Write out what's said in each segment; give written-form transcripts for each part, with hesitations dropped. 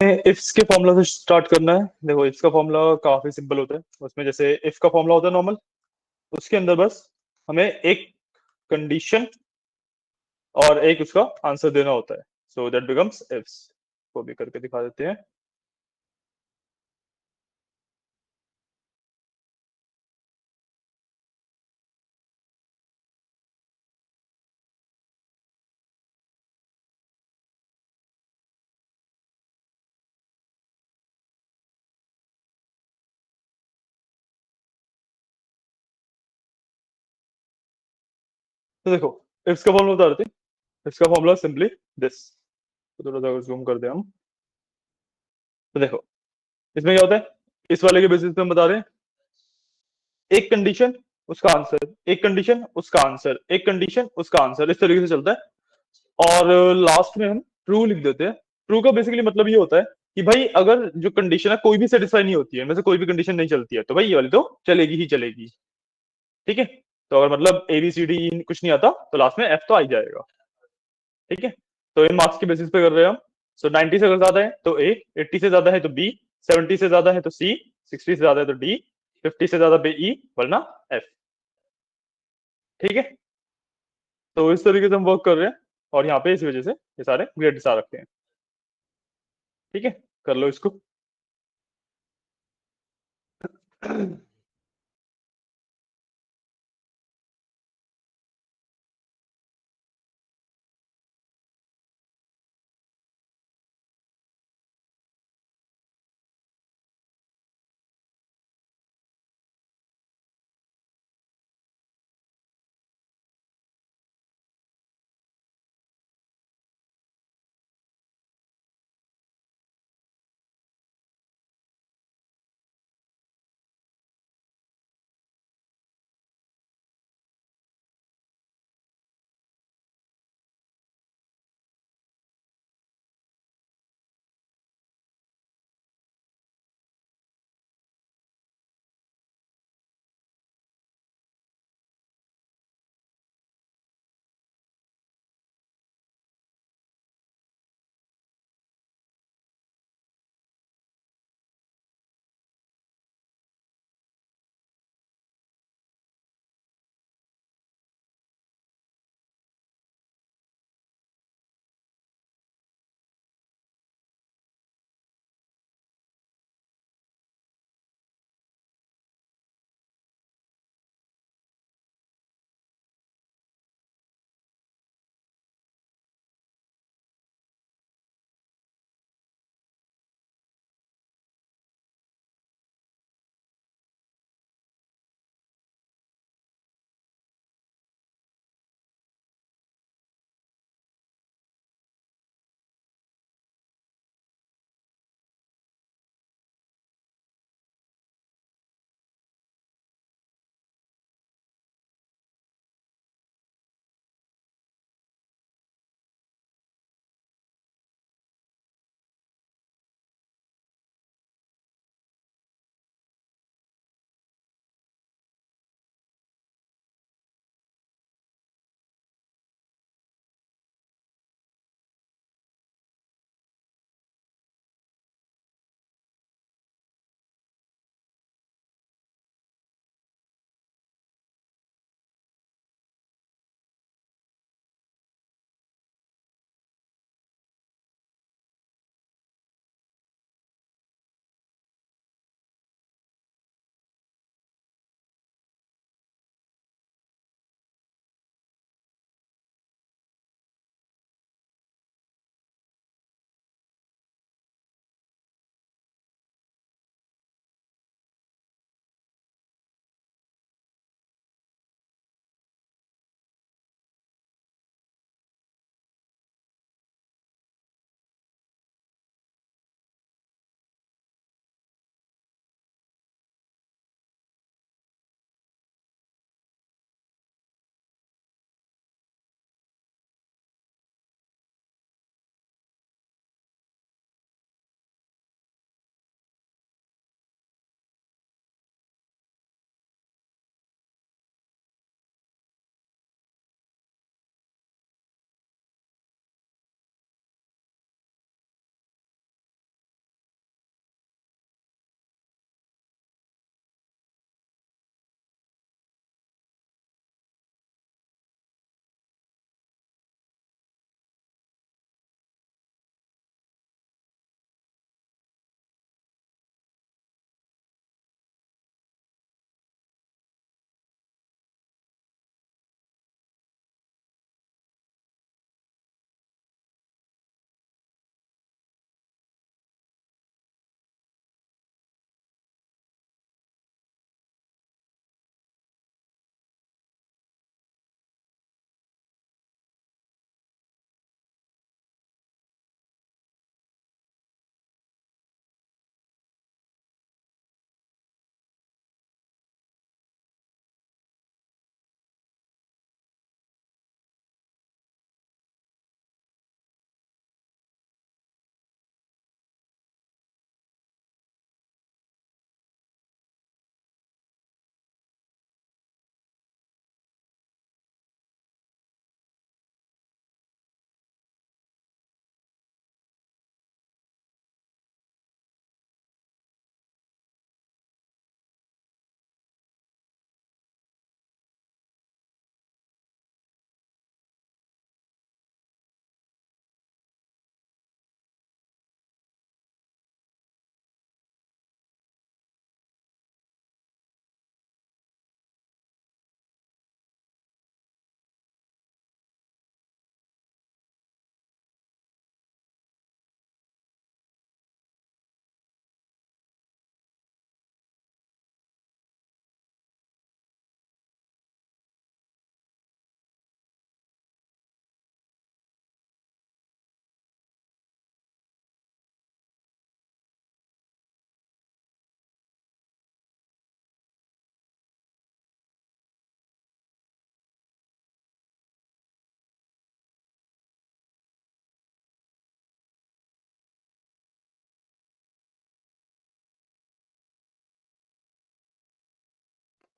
Ifs के formula से start करना है। देखो इफ्स का फॉर्मूला काफी सिंपल होता है। उसमें जैसे इफ का फॉर्मूला होता है नॉर्मल, उसके अंदर बस हमें एक कंडीशन और एक उसका आंसर देना होता है। So that becomes ifs. को भी करके दिखा देते हैं। तो देखो इफ्स का फॉर्मूला बता देते हैं। इफ्स का फॉर्मूला सिंपली दिस। तो थोड़ा सा जूम कर दे हम। तो देखो इसमें क्या होता है, इस वाले के बेसिस पे हम बता रहे हैं एक कंडीशन उसका आंसर, एक कंडीशन उसका आंसर, एक कंडीशन उसका आंसर, इस तरीके से चलता है। और लास्ट में हम ट्रू लिख देते हैं। ट्रू का बेसिकली मतलब ये होता है कि भाई अगर जो कंडीशन है कोई भी सेटिस्फाई नहीं होती है, इनमें से कोई भी कंडीशन नहीं चलती है, तो भाई ये वाली तो चलेगी ही चलेगी। ठीक है। तो अगर मतलब ए बी सी डी कुछ नहीं आता तो लास्ट में एफ तो आ ही जाएगा। ठीक है। तो इन मार्क्स के बेसिस पे कर रहे हैं हम। सो 90 से अगर ज्यादा है तो ए, 80 से ज्यादा है तो बी, 70 से ज्यादा है तो सी, 60 से ज्यादा है तो डी, 50 से ज्यादा पे ई, वरना एफ। ठीक है। तो इस तरीके से हम वर्क कर रहे हैं। और यहाँ पे इस वजह से ये सारे ग्रेड्स आ रखते हैं। ठीक है। कर लो इसको।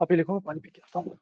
आप ये लिखो, मैं पानी पी के आता हूँ।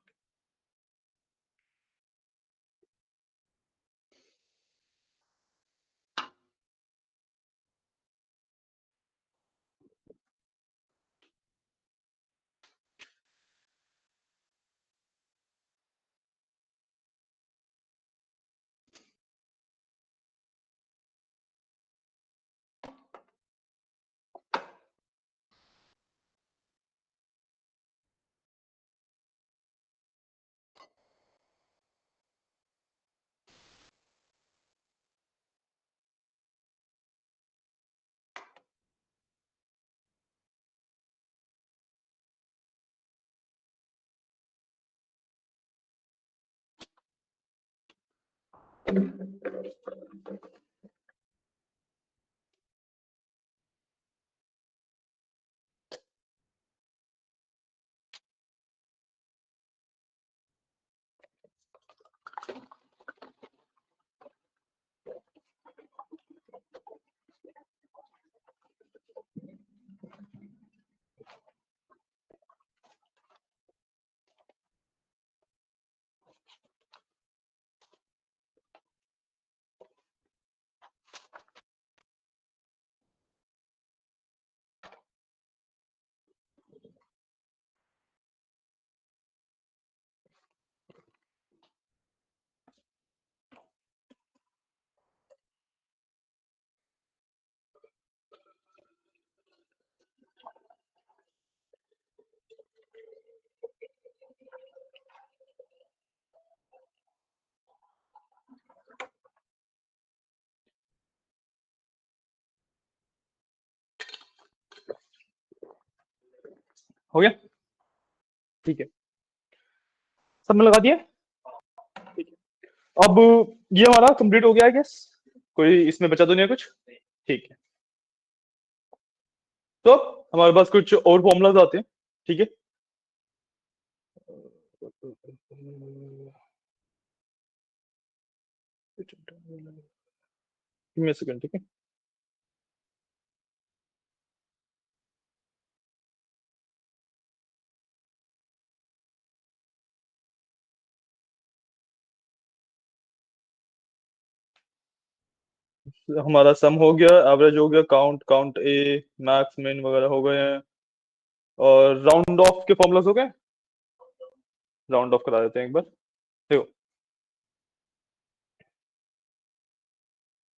हो गया? ठीक है, सब में लगा दिया। ठीक है, अब ये हमारा कंप्लीट हो गया है गैस, कोई इसमें बचा तो नहीं है कुछ? ठीक है, तो हमारे पास कुछ और फॉर्मूलाज आते हैं। ठीक है, सेकंड। ठीक है, हमारा सम हो गया, एवरेज हो गया, काउंट काउंट ए, मैक्स मिन वगैरह हो गए हैं, और राउंड ऑफ के फॉर्मूलाज हो गए। राउंड ऑफ करा देते हैं एक बार, देखो।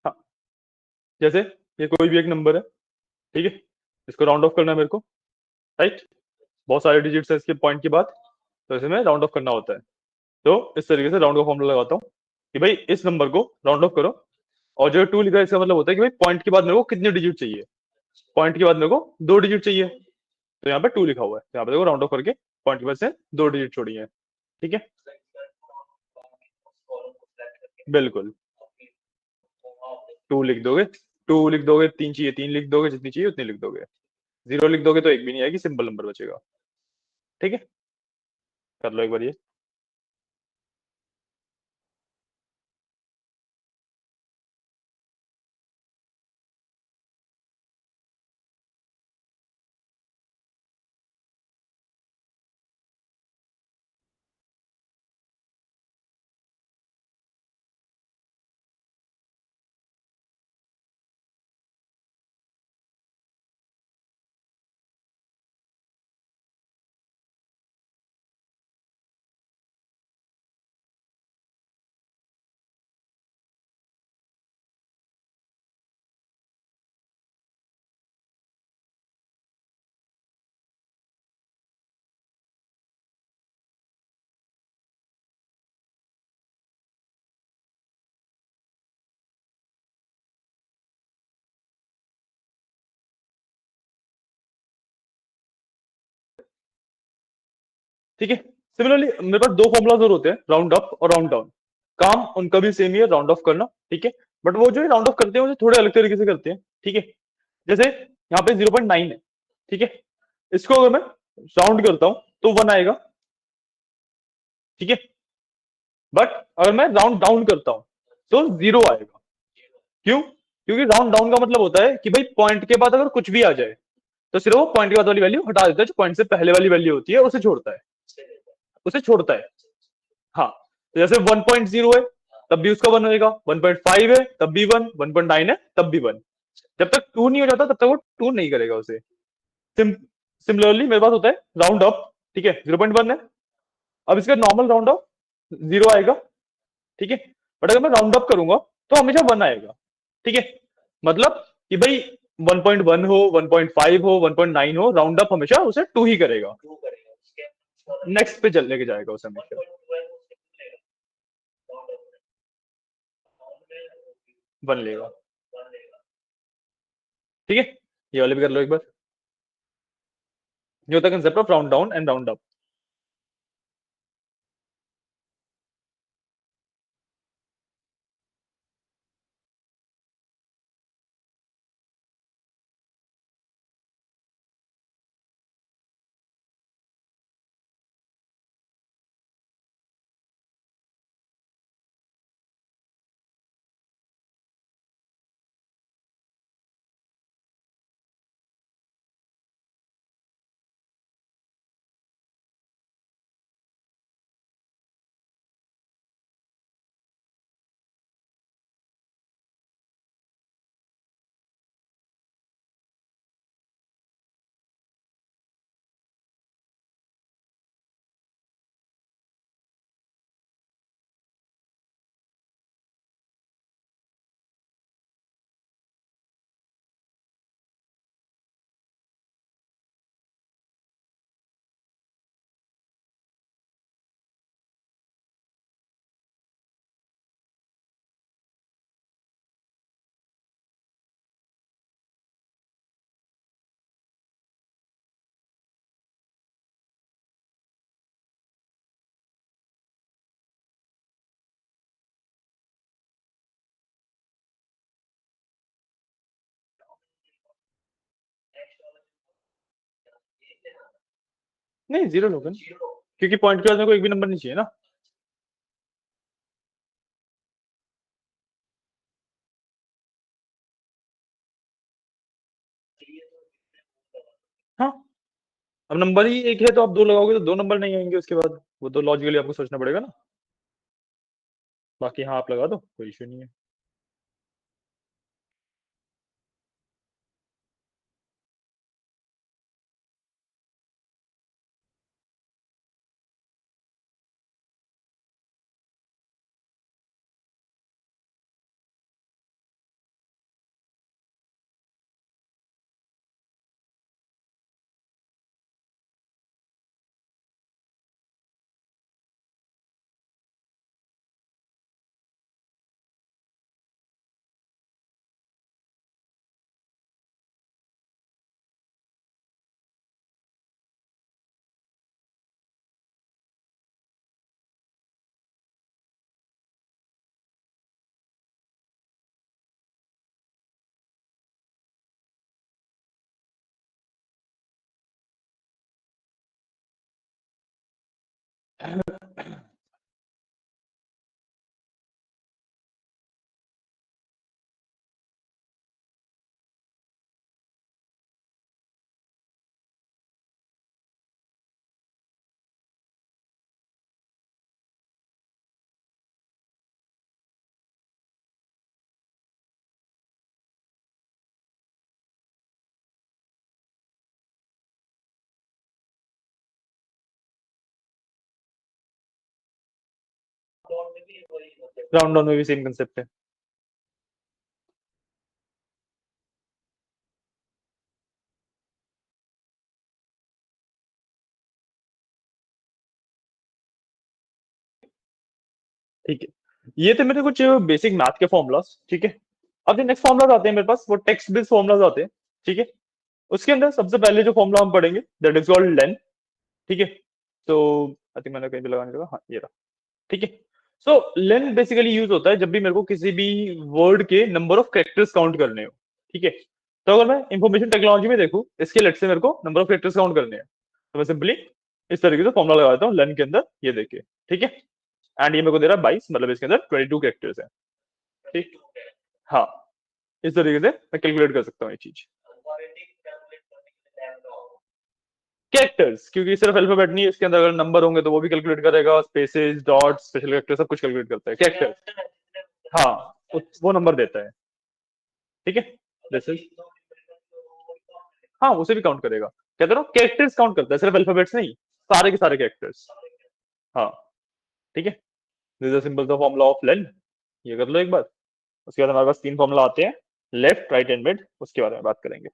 हाँ, जैसे ये कोई भी एक नंबर है, ठीक है, इसको राउंड ऑफ करना है मेरे को, राइट? बहुत सारे डिजिट्स है इसके पॉइंट के बाद, तो इसे में राउंड ऑफ करना होता है। तो इस तरीके से राउंड का फॉर्मूला लगाता हूँ कि भाई इस नंबर को राउंड ऑफ करो, और जो 2 लिखा है इसका मतलब होता है कि भाई पॉइंट के बाद मेरे को कितने डिजिट चाहिए। पॉइंट के बाद मेरे को 2 डिजिट चाहिए, तो यहाँ पे 2 लिखा हुआ है, यहाँ पे देखो राउंड ऑफ करके पॉइंट के बाद से 2 डिजिट छोड़ी है। ठीक है, बिल्कुल 2 लिख दोगे, 2 लिख दोगे, 3 चाहिए 3 लिख दोगे, जितनी चाहिए उतनी लिख दोगे, 0 लिख दोगे तो एक भी नहीं आएगी, सिंपल नंबर बचेगा। ठीक है, कर लो एक बार ये। ठीक है, सिमिलरली मेरे पास 2 फॉर्मुलाज और होते हैं, राउंड अप और राउंड डाउन। काम उनका भी सेम ही है, राउंड ऑफ करना। ठीक है, बट वो जो राउंड ऑफ करते हैं वो थोड़े अलग तरीके से करते हैं। ठीक है, जैसे यहाँ पे 0.9 है, ठीक है, इसको अगर मैं राउंड करता हूं तो 1 आएगा। ठीक है, बट अगर मैं राउंड डाउन करता हूं तो 0 आएगा। क्यों? क्योंकि राउंड डाउन का मतलब होता है कि भाई पॉइंट के बाद अगर कुछ भी आ जाए तो सिर्फ वो पॉइंट के बाद वाली वैल्यू हटा देता है, जो पॉइंट से पहले वाली वैल्यू होती है उसे छोड़ता है। उसे छोड़ता है। हाँ, तो जैसे 1.0 है तब भी उसका 1 होएगा, 1.5 है तब भी 1, 1.9 है तब भी 1। जब तक 2 नहीं हो जाता तब तक वो 2 नहीं करेगा उसे। सिम सिमिलरली मेरे पास होता है राउंड अप, ठीक है, 0.1 है, अब इसका नॉर्मल राउंड अप 0 आएगा, ठीक है। बट अगर मैं राउंड अप करूंगा तो हमेशा 1 आएगा, ठीक है। मतलब कि भाई 1.1 हो, 1.5 हो, 1.9 हो, राउंड अप हमेशा उसे 2 ही करेगा, नेक्स्ट पे चल लेके जाएगा उसे हमेशा। 1 लेगा, ठीक है। ये वाले भी कर लो एक बार। ये होता है concept of round down and round up. नहीं, 0 लोगे ना, क्योंकि पॉइंट के बाद मेरे को एक भी नंबर नहीं चाहिए ना। हाँ, अब नंबर ही एक है तो आप 2 लगाओगे तो 2 नंबर नहीं आएंगे उसके बाद, वो तो लॉजिकली आपको सोचना पड़ेगा ना। बाकी हाँ, आप लगा दो, कोई इश्यू नहीं है। राउंड डाउन में भी सेम कंसेप्ट है। ठीक है, ये थे मेरे कुछ बेसिक मैथ के फॉर्मूलाज, ठीक है। अब जो नेक्स्ट फॉर्मूलाज आते हैं मेरे पास वो टेक्स्ट बेस्ड फॉर्मूलाज आते हैं, ठीक है। उसके अंदर सबसे पहले जो फॉर्मूला हम पढ़ेंगे दैट इज कॉल्ड लेन, ठीक है। तो आई थिंक मैंने कहीं पे लगाने लगा, हाँ ये रहा, ठीक है। सो लेन बेसिकली यूज होता है जब भी मेरे को किसी भी वर्ड के नंबर ऑफ कैरेक्टर्स काउंट करने हो, ठीक है। तो अगर मैं इंफॉर्मेशन टेक्नोलॉजी में देखूं, इसके लेट से मेरे को नंबर ऑफ कैरेक्टर्स काउंट करने हैं, तो मैं सिंपली इस तरीके से फॉर्मूला लगा देता हूँ लेन के अंदर, ये देखिए, ठीक है। एंड ये मेरे को दे रहा है 22, मतलब इसके अंदर 22 कैरेक्टर्स है, ठीक। हाँ, इस तरीके से मैं कैलकुलेट कर सकता हूँ ये चीज। कैरेक्टर्स, क्योंकि सिर्फ अल्फाबेट नहीं है इसके अंदर, अगर नंबर होंगे तो वो भी कैलकुलेट करेगा, स्पेसेस, डॉट्स, स्पेशल कैरेक्टर सब कुछ कैलकुलेट करता है कैरेक्टर। हाँ, वो नंबर देता है। ठीक है, दिस इज, हाँ उसे भी काउंट करेगा। कहते रहो कैरेक्टर्स काउंट करता है, सिर्फ अल्फाबेट्स नहीं, सारे के सारे कैरेक्टर्स। हाँ, ठीक है। This is simple the formula of len, ये कर लो एक बार। उसके बाद हमारे पास तीन फॉर्मूला आते हैं, लेफ्ट, राइट एंड मिड, उसके बारे में बात करेंगे।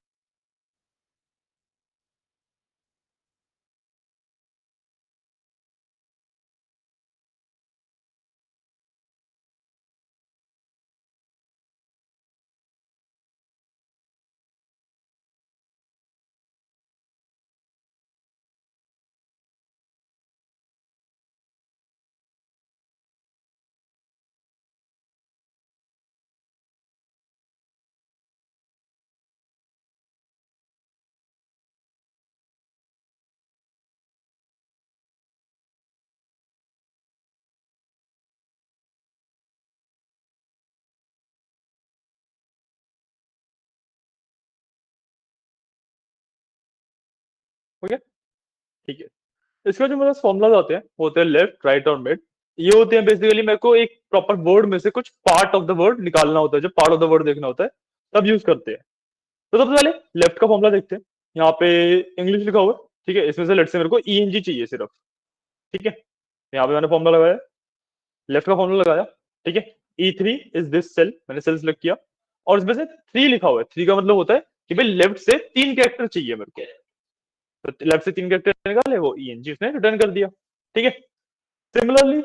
ओके, ठीक है। इसका जो मेरे पास फॉर्मूला होते हैं वो होते हैं लेफ्ट, राइट और मिड। ये होते हैं बेसिकली, मेरे को एक प्रॉपर वर्ड में से कुछ पार्ट ऑफ द वर्ड निकालना होता है, जब पार्ट ऑफ द वर्ड देखना होता है तब यूज करते हैं। तो सबसे पहले लेफ्ट का फॉर्मूला देखते हैं। यहाँ पे इंग्लिश लिखा हुआ है, ठीक है, इसमें से लेट से मेरे को ईएनजी चाहिए सिर्फ। ठीक है, यहाँ पे मैंने फॉर्मूला लगाया, लेफ्ट का फॉर्मूला लगाया। ठीक है, E3 इज दिस सेल, मैंने सेल सेलेक्ट किया, और इसमें से थ्री लिखा हुआ है। थ्री का मतलब होता है कि भाई लेफ्ट से तीन कैरेक्टर चाहिए मेरे को, तो लेफ्ट से तीन कैरेक्टर निकाले, वो ईएनजी उसने रिटर्न कर दिया। ठीक है, सिमिलरली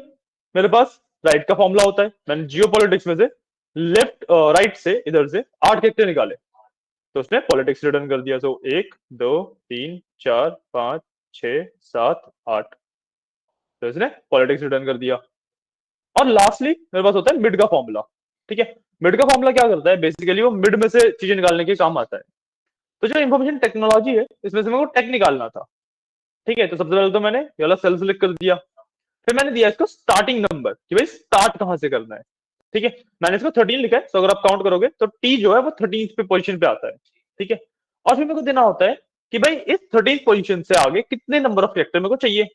मेरे पास राइट का फॉर्मूला होता है, मैंने जियो पॉलिटिक्स में से लेफ्ट राइट से इधर से आठ कैरेक्टर निकाले, तो उसने पॉलिटिक्स रिटर्न कर दिया। सो एक, दो, तीन, चार, पांच, छह, सात, आठ, तो इसने पॉलिटिक्स रिटर्न कर दिया। और लास्टली मेरे पास होता है मिड का फॉर्मूला। ठीक है, मिड का फॉर्मूला क्या करता है, बेसिकली वो मिड में से चीजें निकालने के काम आता है। तो जो इन्फॉर्मेशन टेक्नोलॉजी है, इसमें से मेरे को टेक निकालना था। ठीक है, तो सबसे पहले तो मैंने ये वाला सेल सेलेक्ट कर दिया, फिर मैंने दिया इसको स्टार्टिंग नंबर कि भाई स्टार्ट कहां से करना है। ठीक है, मैंने इसको 13 लिखा है, तो अगर आप काउंट करोगे तो टी जो है वो 13 पे पोजीशन पे आता है। ठीक है, और फिर मेरे को देना होता है कि भाई इस 13 पोजीशन से आगे कितने नंबर ऑफ कैरेक्टर मेरे को चाहिए,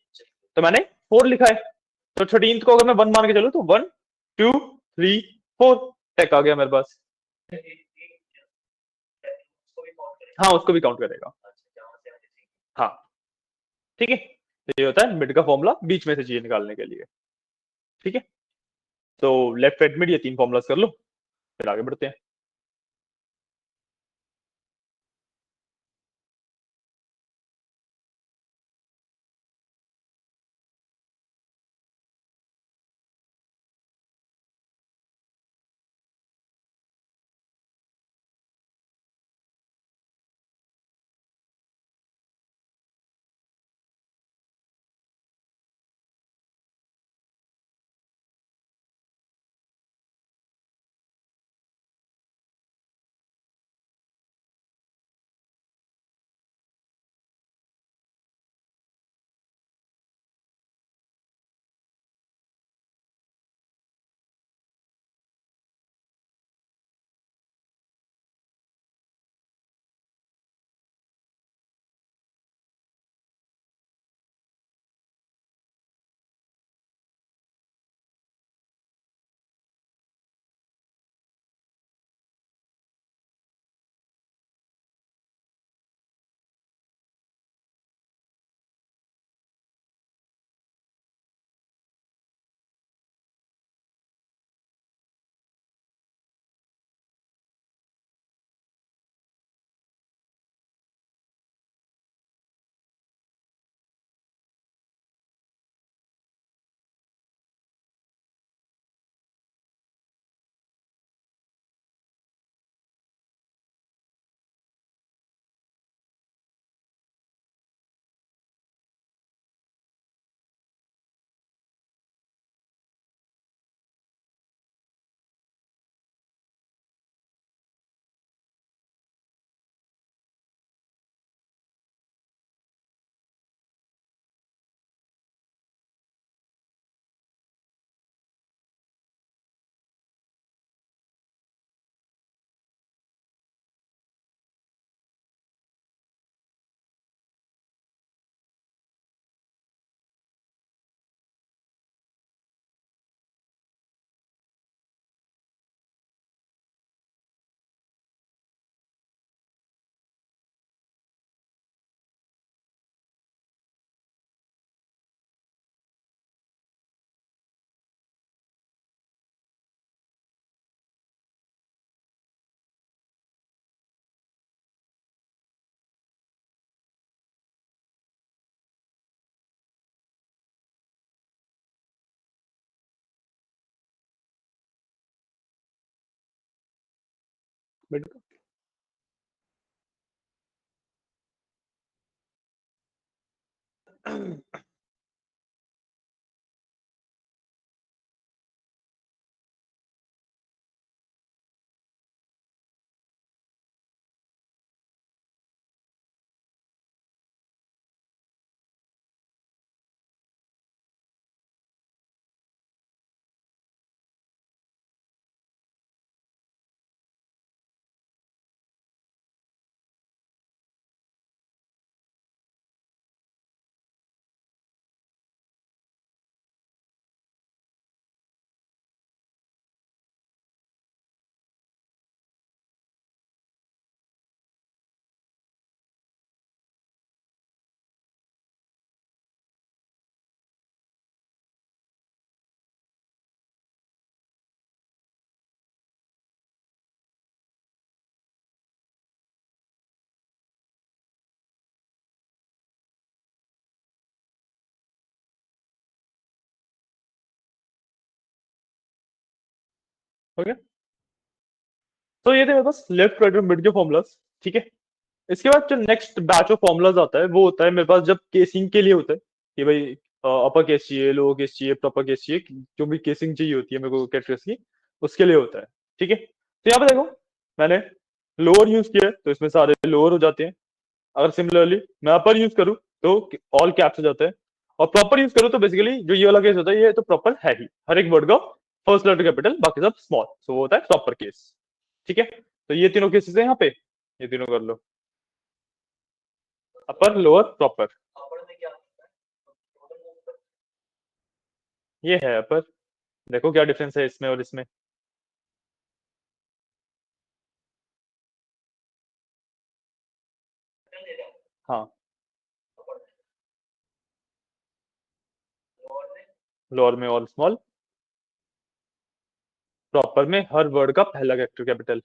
तो मैंने 4 लिखा है। तो 13 को अगर मैं 1 मान के चलूं तो 1, 2, 3, 4 टेक आ गया मेरे पास। हाँ, उसको भी काउंट करेगा। हाँ, ठीक है, तो ये होता है मिड का फॉर्मूला, बीच में से चीजें निकालने के लिए। ठीक है, तो लेफ्ट राइट मिड ये तीन फॉर्मुलास कर लो, फिर आगे बढ़ते हैं। मिड का। ओके, तो ये थे मेरे पास लेफ्ट राइट और मिड के फॉर्मूलाज। ठीक है, इसके बाद जो नेक्स्ट बैच ऑफ फॉर्मूलाज आता है वो होता है मेरे पास जब केसिंग के लिए होता है कि भाई अपर केस चाहिए, लोअर केस चाहिए, प्रॉपर केस चाहिए, जो भी केसिंग चाहिए होती है मेरे को कैरेक्टर्स की, उसके लिए होता है। ठीक है, तो यहाँ पे देखो मैंने लोअर यूज किया है तो इसमें सारे लोअर हो जाते हैं। अगर सिमिलरली मैं अपर यूज करूँ तो ऑल कैप्स हो जाते हैं। और प्रॉपर यूज करूँ तो बेसिकली जो ये वाला केस होता है ये तो प्रॉपर है ही, हर एक वर्ड का फर्स्ट लेटर कैपिटल बाकी सब स्मॉल, सो वो होता है प्रॉपर केस। ठीक है, तो ये तीनों केसेस है यहाँ पे, ये तीनों कर लो, अपर लोअर प्रॉपर। ये है अपर, देखो क्या डिफरेंस है इसमें और इसमें। हाँ, लोअर में ऑल स्मॉल, प्रॉपर में हर वर्ड का पहला कैरेक्टर कैपिटल।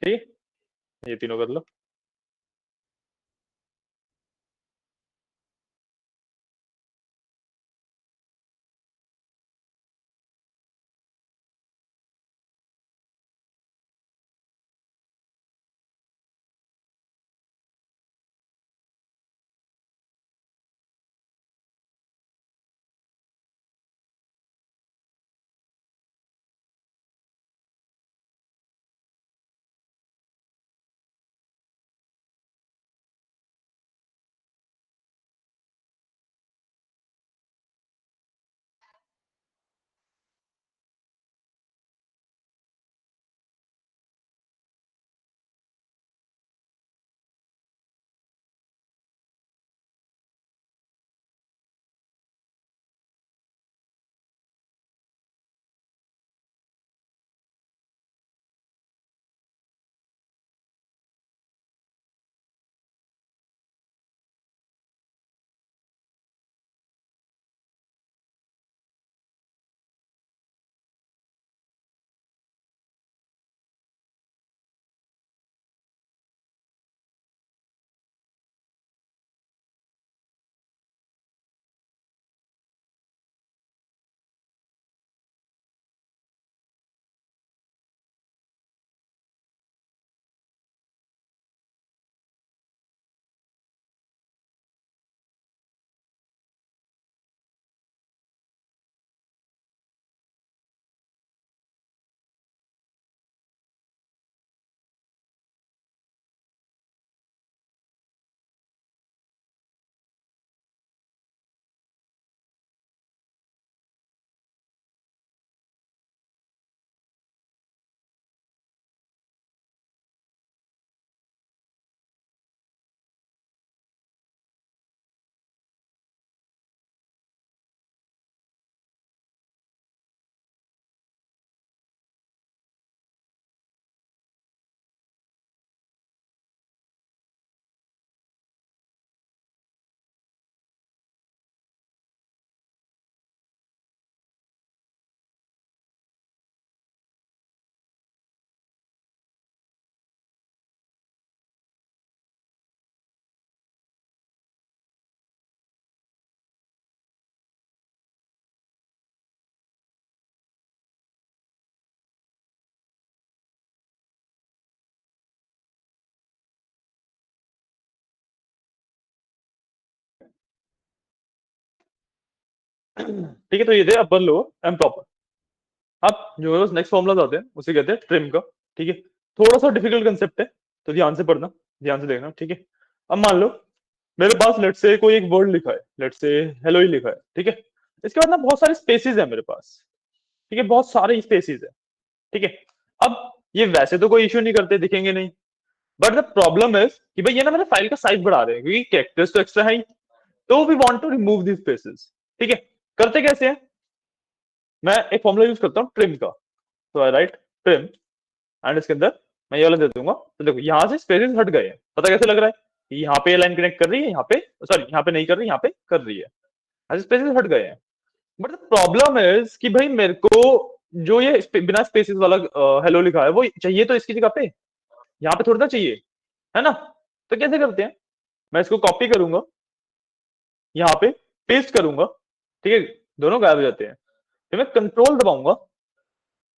ठीक है, ये तीनों कर लो। ठीक है, तो ये थे अपर लोअर एंड प्रॉपर। अब जो है नेक्स्ट फॉर्मुलाज आते हैं, उसे कहते हैं ट्रिम का। ठीक है, थोड़ा सा डिफिकल्ट कंसेप्ट है, तो ध्यान से पढ़ना, ध्यान से देखना। ठीक है, अब मान लो मेरे पास लेट्स से कोई एक वर्ड लिखा है, लेट्स से हेलो ही लिखा है। ठीक है, इसके बाद ना बहुत सारे स्पेसेस है मेरे पास। ठीक है, बहुत सारे स्पेसेस है। ठीक है, अब ये वैसे तो कोई इश्यू नहीं करते, दिखेंगे नहीं, बट द प्रॉब्लम इज कि भाई ये ना मेरे फाइल का साइज बढ़ा रहे हैं, क्योंकि कैरेक्टर्स तो एक्स्ट्रा है ही, तो we want to remove this spaces. ठीक है, करते कैसे हैं? मैं एक फॉर्मूला यूज करता हूँ ट्रिम का। तो आई राइट ट्रिम, एंड इसके अंदर मैं ये वाला दे दूंगा। तो देखो यहाँ से स्पेसेस हट गए हैं, पता कैसे लग रहा है कि यहाँ पे लाइन कनेक्ट कर रही है, यहाँ पे सॉरी यहाँ पे नहीं कर रही, यहाँ पे कर रही है, ऐसे स्पेसेस हट गए हैं। बट द प्रॉब्लम इज कि भाई मेरे को जो ये बिना स्पेसेस वाला हेलो लिखा है वो चाहिए तो इसकी जगह पे, यहाँ पे थोड़ा ना चाहिए, है ना? तो कैसे करते हैं? मैं इसको कॉपी करूंगा, यहाँ पे पेस्ट करूंगा। ठीक है, दोनों गायब हो जाते हैं। फिर मैं कंट्रोल दबाऊंगा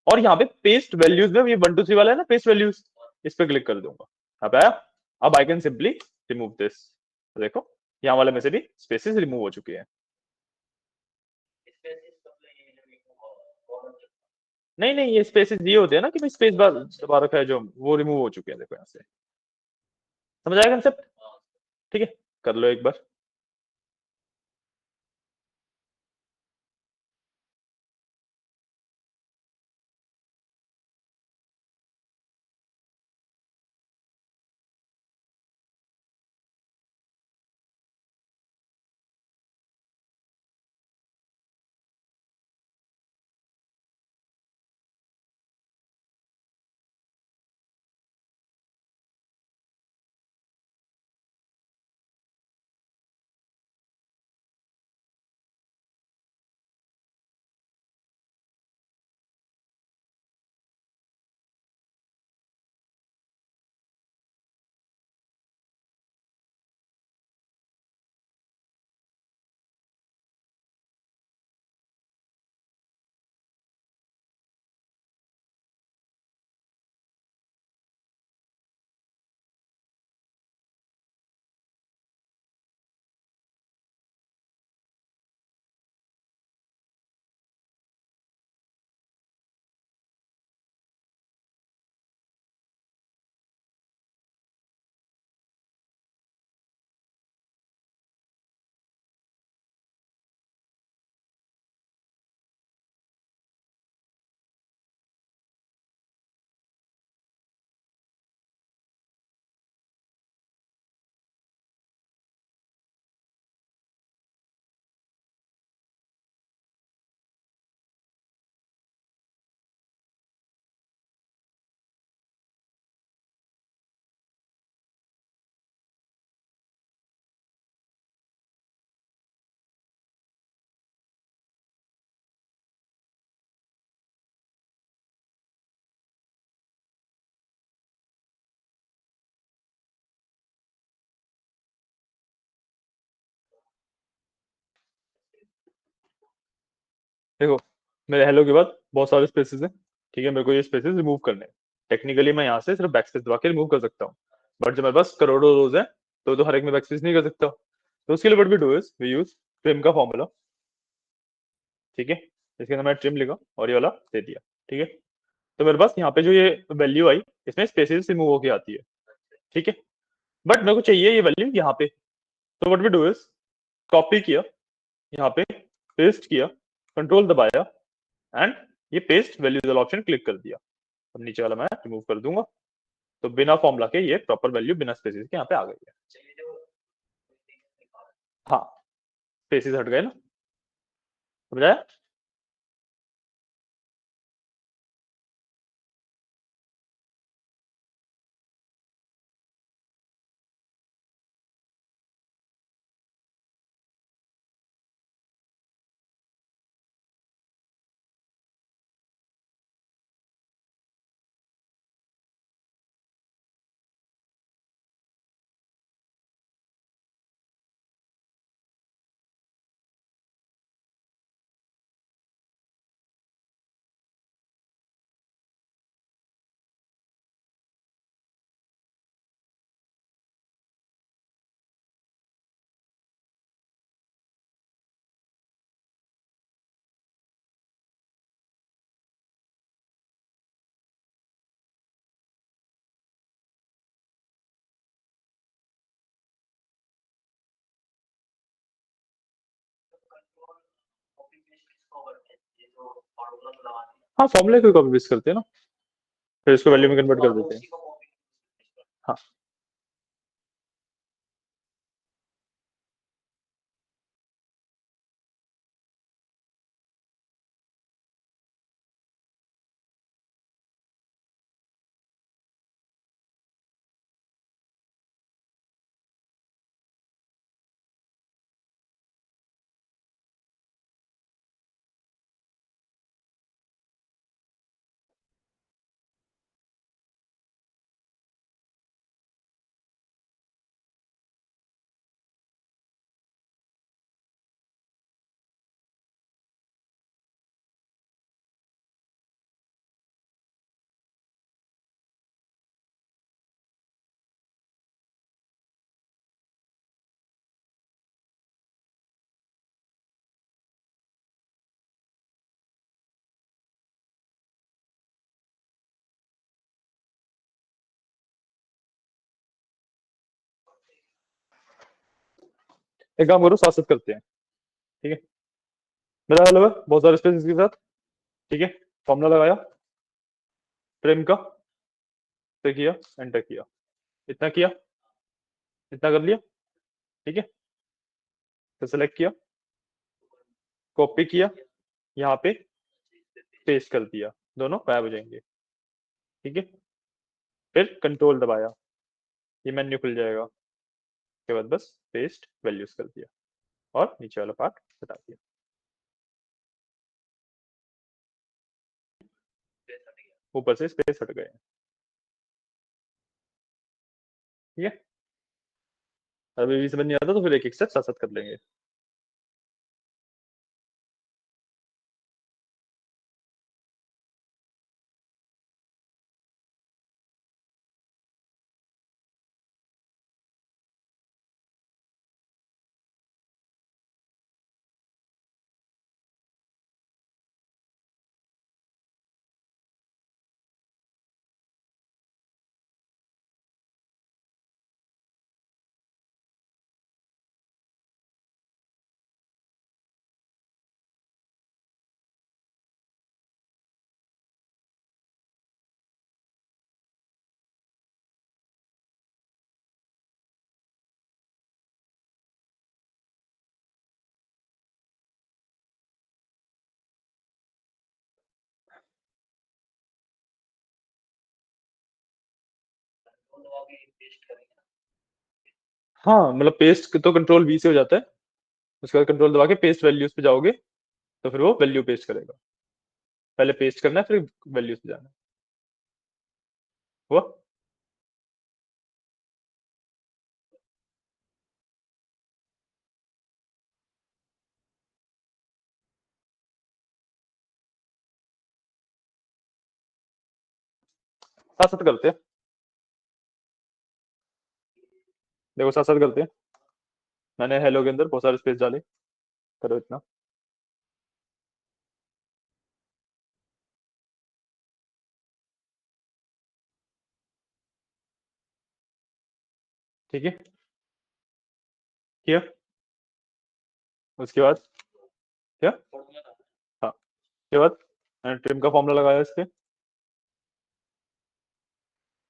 और यहाँ पे पेस्ट वैल्यूज में ये 1 2 3 वाला है ना, पेस्ट वैल्यूज, इस पे क्लिक कर दूंगा। अब आया, अब I can simply remove this. देखो यहाँ वाले में से भी स्पेसेस रिमूव हो चुके हैं। नहीं नहीं, ये स्पेसेस ये होते हैं ना कि भाई स्पेस बार दबा रखा है जो, वो रिमूव हो चुके हैं, देखो यहाँ से। समझ आया कंसेप्ट? ठीक है, कर लो एक बार। देखो मेरे हेलो के बाद बहुत सारे स्पेसेस हैं। ठीक है, मेरे को ये स्पेसेस रिमूव करने हैं। टेक्निकली मैं यहाँ से सिर्फ बैक स्पेस दबा के रिमूव कर सकता हूँ, बट जब मेरे पास करोड़ों रोज है तो हर एक में बैक स्पेस नहीं कर सकता। तो उसके लिए what we do is we use trim का फॉर्मूला। ठीक है, इसके अंदर मैं ट्रिम लिखा और ये वाला दे दिया। ठीक है, तो मेरे पास यहाँ पे जो ये वैल्यू आई, इसमें स्पेसेस रिमूव होके आती है। ठीक है, बट मेरे को चाहिए ये वैल्यू यहाँ पे। तो what we do is copy किया, यहाँ पे पेस्ट किया, कंट्रोल दबाया, एंड ये पेस्ट वैल्यूज वाला ऑप्शन क्लिक कर दिया। अब नीचे वाला मैं रिमूव कर दूंगा, तो बिना फॉर्मूला के ये प्रॉपर वैल्यू बिना स्पेसिस के यहाँ पे आ गई है। हाँ, स्पेसिस हट गए ना, समझाया? हाँ फॉर्मूले को कॉपी पेस्ट करते हैं ना, फिर इसको वैल्यू में कन्वर्ट कर देते हैं। हाँ एक काम करो, साथ साथ करते हैं, ठीक है। मेरा हल है बहुत सारे स्पेस के साथ, ठीक है। फॉर्मूला लगाया, ट्रिम का, पे किया, एंटर किया, इतना किया, इतना कर लिया, ठीक है। फिर सेलेक्ट किया, कॉपी किया, यहाँ पे पेस्ट कर दिया, दोनों गायब हो जाएंगे, ठीक है। फिर कंट्रोल दबाया, ये मेन्यू खुल जाएगा, उसके बाद बस पेस्ट वैल्यूज कर दिया और नीचे वाला पार्ट हटा दिया। ऊपर से स्पेस हट गए, ठीक है। अभी भी समझ नहीं आता तो फिर एक एक स्टेप साथ साथ कर लेंगे। हाँ मतलब पेस्ट तो कंट्रोल वी से हो जाता है, उसके बाद कंट्रोल दबा के पेस्ट वैल्यूज पे जाओगे तो फिर वो वैल्यू पेस्ट करेगा। पहले पेस्ट करना है फिर वैल्यूज पे जाना है। हुआ? साथ साथ करते हैं, देखो साथ साथ करते हैं। मैंने हेलो के अंदर बहुत सारे स्पेस डाले, करो इतना, ठीक है। किया, उसके बाद क्या, हाँ उसके बाद मैंने ट्रिम का फॉर्मूला लगाया इस पे,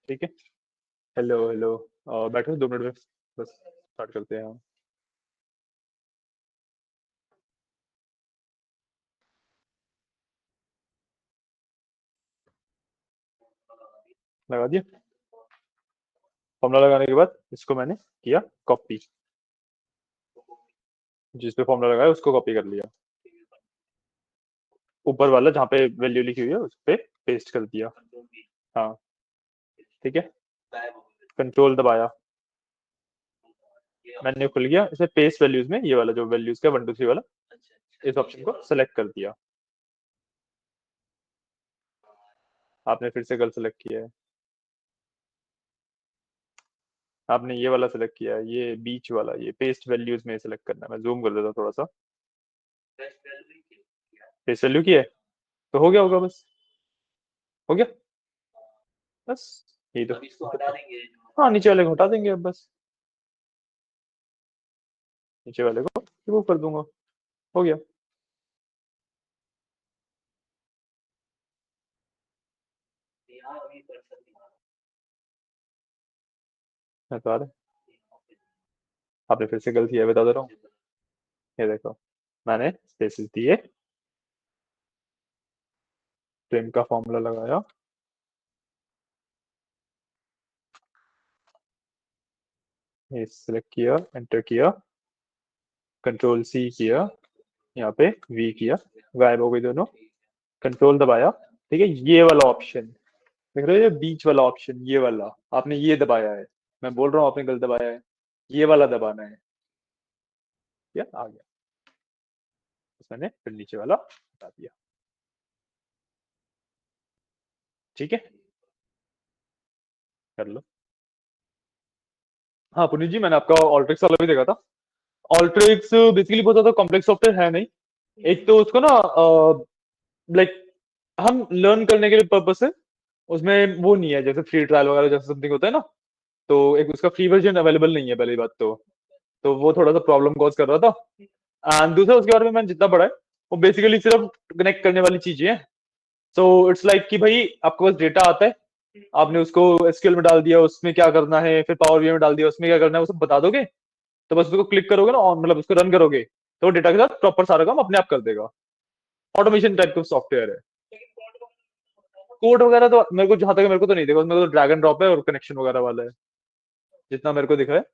ठीक है। हेलो हेलो, बैठो 2 मिनट में, बस स्टार्ट करते हैं हम। लगा दिया, फॉर्मूला लगाने के बाद इसको मैंने किया कॉपी, जिस पे फॉर्मूला लगाया उसको कॉपी कर लिया, ऊपर वाला जहाँ पे वैल्यू लिखी हुई है उस पे पेस्ट कर दिया। हाँ ठीक है, कंट्रोल दबाया, मेन्यू खुल गया, इसे पेस्ट वैल्यूज में ये वाला जो वैल्यूज का 1 2 3 वाला, इस ऑप्शन को सेलेक्ट कर दिया। आपने फिर से गलत सेलेक्ट किया है, आपने ये वाला सेलेक्ट किया है, ये बीच वाला, ये पेस्ट वैल्यूज में सेलेक्ट करना है। मैं जूम कर देता हूँ थोड़ा सा, पेस्ट वैल्यू की है तो हो गया होगा, बस हो गया, बस यही तो। हाँ नीचे वाले को हटा देंगे अब, बस नीचे वाले को रिमूव कर दूंगा, हो गया। मैं तो आ रहा आपने फिर से गलती है, बता दे रहा हूँ। ये देखो, मैंने स्पेसिस दिए, प्रिम का फॉर्मूला लगाया, ये सिलेक्ट किया, एंटर किया, कंट्रोल सी किया, यहाँ पे वी किया, गायब हो गई दोनों, कंट्रोल दबाया, ठीक है, ये वाला ऑप्शन देख रहे हो, ये बीच वाला ऑप्शन, ये वाला आपने ये दबाया है, मैं बोल रहा हूँ आपने गलत दबाया है, ये वाला दबाना है, या आ गया, बस मैंने फिर नीचे वाला हटा दिया, ठीक है, कर लो। हाँ पुनीत जी, मैंने आपका ऑल्ट्रिक्स वाला भी देखा था। ऑल्ट्रिक्स बेसिकली बहुत ज्यादा कॉम्प्लेक्स सॉफ्टवेयर है नहीं, एक तो उसको ना लाइक हम लर्न करने के लिए पर्पस है, उसमें वो नहीं है जैसे फ्री ट्रायल वगैरह जैसे समथिंग होता है ना, तो एक उसका फ्री वर्जन अवेलेबल नहीं है पहली बात तो वो थोड़ा सा प्रॉब्लम कॉज कर रहा था। एंड दूसरा उसके बारे में मैंने जितना पढ़ा है वो बेसिकली सिर्फ कनेक्ट करने वाली चीजें हैं। सो इट्स लाइक कि भाई आपके पास डेटा आता है, आपने उसको एसक्यूएल में डाल दिया, उसमें क्या करना है, फिर पावर बीआई में डाल दिया, उसमें क्या करना है वो सब बता दोगे, तो बस उसको क्लिक करोगे ना, मतलब उसको रन करोगे, तो डेटा के साथ प्रॉपर सारा काम अपने आप कर देगा। ऑटोमेशन टाइप का सॉफ्टवेयर है। कोड वगैरह तो मेरे को जहां तक मेरे को तो नहीं देखा, मेरे को तो ड्रैग एंड ड्रॉप है और कनेक्शन वगैरह वाला है, जितना मेरे को दिखा है।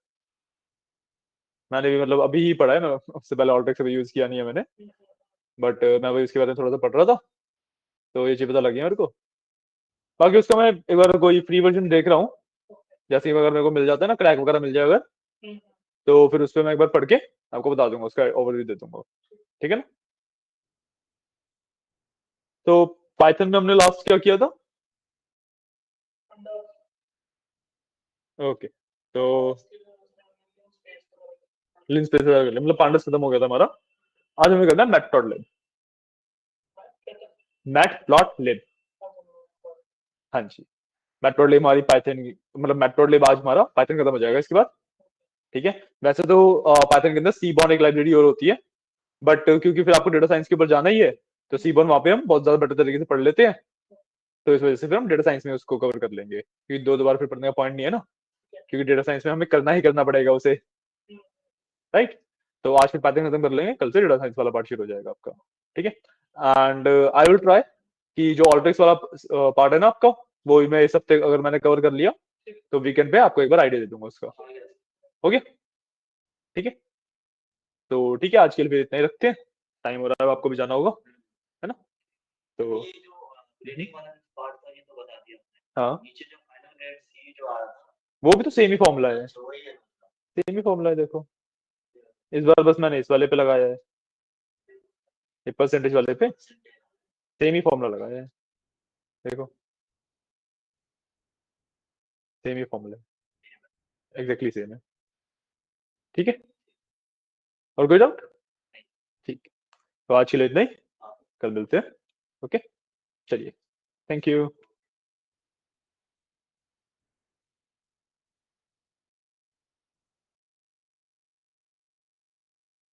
मैंने भी मतलब अभी ही पढ़ा है, मैं उससे पहले ऑल्टेक्स कभी यूज किया नहीं है मैंने, बट मैं वही उसके बारे में थोड़ा सा पढ़ रहा था, तो ये चीज पता लगी है मेरे को। बाकी उसका मैं एक बार कोई फ्री वर्जन देख रहा हूँ, जैसे ही अगर मेरे को मिल जाता है ना, क्रैक वगैरह मिल जाए अगर, तो फिर उस पर मैं एक बार पढ़ के आपको बता दूंगा, उसका ओवरव्यू दे दूंगा, ठीक है ना। तो पाइथन में हमने लास्ट क्या किया था? ओके, तो लिनस्पेस मतलब पांडस खत्म हो गया था हमारा। आज हमें करना है मैटप्लॉटलिब। मैटप्लॉटलिब, हाँ जी, मैटप्लॉटलिब हमारी पाइथन की, मतलब मैटप्लॉटलिब आज हमारा पाइथन खत्म हो जाएगा इसके बाद, ठीक है। वैसे तो पाइथन के अंदर सीबॉर्न एक लाइब्रेरी और होती है, बट क्योंकि फिर आपको डेटा साइंस के ऊपर जाना ही है, तो सीबॉर्न वहां पे हम बहुत ज्यादा बेटर तरीके से पढ़ लेते हैं, तो इस वजह से फिर हम डेटा साइंस में उसको कवर कर लेंगे, क्योंकि दो बार फिर पढ़ने का पॉइंट नहीं है ना, क्योंकि डेटा साइंस में हमें करना ही करना पड़ेगा उसे, राइट। तो आज फिर पाइथन खत्म कर लेंगे, कल से डेटा साइंस वाला पार्ट शुरू हो जाएगा आपका, ठीक है। एंड आई विल ट्राई कि जो ऑल्ट्रिक्स वाला पार्ट है ना आपका, वो मैं इस हफ्ते अगर मैंने कवर कर लिया, तो वीकेंड पे आपको एक बार आइडिया दे दूंगा उसका, ओके, ठीक है। तो ठीक है, आज के लिए फिर इतना ही रखते हैं, टाइम हो रहा है, आपको भी जाना होगा, है ना। तो हाँ, वो भी तो सेम ही फॉर्मूला है, सेम ही फॉर्मूला है, देखो इस बार बस मैंने इस वाले पे लगाया है, ये परसेंटेज वाले पे सेम ही फॉर्मूला लगाया है, देखो सेम ही फॉर्मूला है, एग्जैक्टली सेम है, ठीक है। और कोई डाउट? ठीक, तो आज के लिए इतना ही, कल मिलते हैं, ओके, चलिए, थैंक यू।